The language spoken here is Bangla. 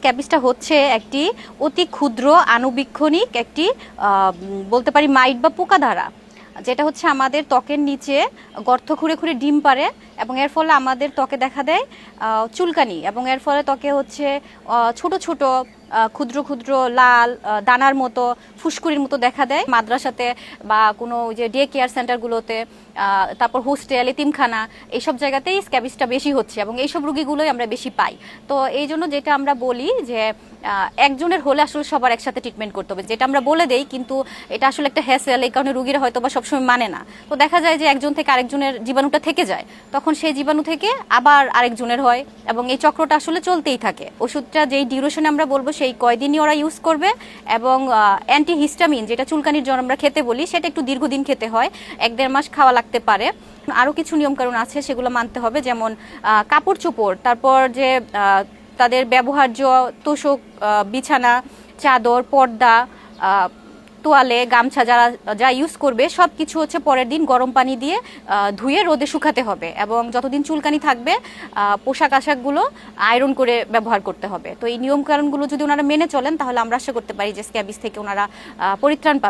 স্ক্যাবিসটা হচ্ছে একটি অতি ক্ষুদ্র আণুবীক্ষণিক একটি বলতে পারি মাইট বা পোকা দ্বারা, যেটা হচ্ছে আমাদের ত্বকের নিচে গর্ত খুঁড়ে খুঁড়ে ডিম পারে এবং এর ফলে আমাদের ত্বকে দেখা দেয় চুলকানি, এবং এর ফলে ত্বকে হচ্ছে ছোট ছোট ক্ষুদ্র ক্ষুদ্র লাল দানার মতো ফুসকুড়ির মতো দেখা দেয়। মাদ্রাসাতে বা কোনো যে ডে কেয়ার সেন্টারগুলোতে, তারপর হোস্টেল, এতিমখানা, এইসব জায়গাতেই স্ক্যাবিসটা বেশি হচ্ছে এবং এইসব রুগীগুলোই আমরা বেশি পাই। তো এই জন্য যেটা আমরা বলি যে একজনের হলে আসলে সবার একসাথে ট্রিটমেন্ট করতে হবে, যেটা আমরা বলে দেই, কিন্তু এটা আসলে একটা হ্যাসেল, এই কারণে রুগীরা হয়তো বা সবসময় মানে না। তো দেখা যায় যে একজন থেকে আরেকজনের জীবাণুটা থেকে যায়, তখন সেই জীবাণু থেকে আবার আরেকজনের হয় এবং এই চক্রটা আসলে চলতেই থাকে। ওষুধটা যেই ডিউরেশনে আমরা বলবো সেই কয়দিনই ওরা ইউজ করবে, এবং অ্যান্টিহিস্টামিন যেটা চুলকানির জন্য আমরা খেতে বলি সেটা একটু দীর্ঘদিন খেতে হয়, 1-1.5 মাস খাওয়া লাগতে পারে। আরও কিছু নিয়মকানুন আছে, সেগুলো মানতে হবে, যেমন কাপড় চোপড়, তারপর যে তাদের ব্যবহার্য তোষক, বিছানা, চাদর, পর্দা, তোয়ালে, গামছা যা ইউজ করবে সব কিছু হচ্ছে পরের দিন গরম পানি দিয়ে ধুয়ে রোদে শুকাতে হবে, এবং যতদিন চুলকানি থাকবে পোশাক আশাকগুলো আয়রন করে ব্যবহার করতে হবে। তো এই নিয়মকানুনগুলো যদি ওনারা মেনে চলেন তাহলে আমরা আশা করতে পারি যে স্ক্যাবিস থেকে ওনারা পরিত্রাণ পাবেন।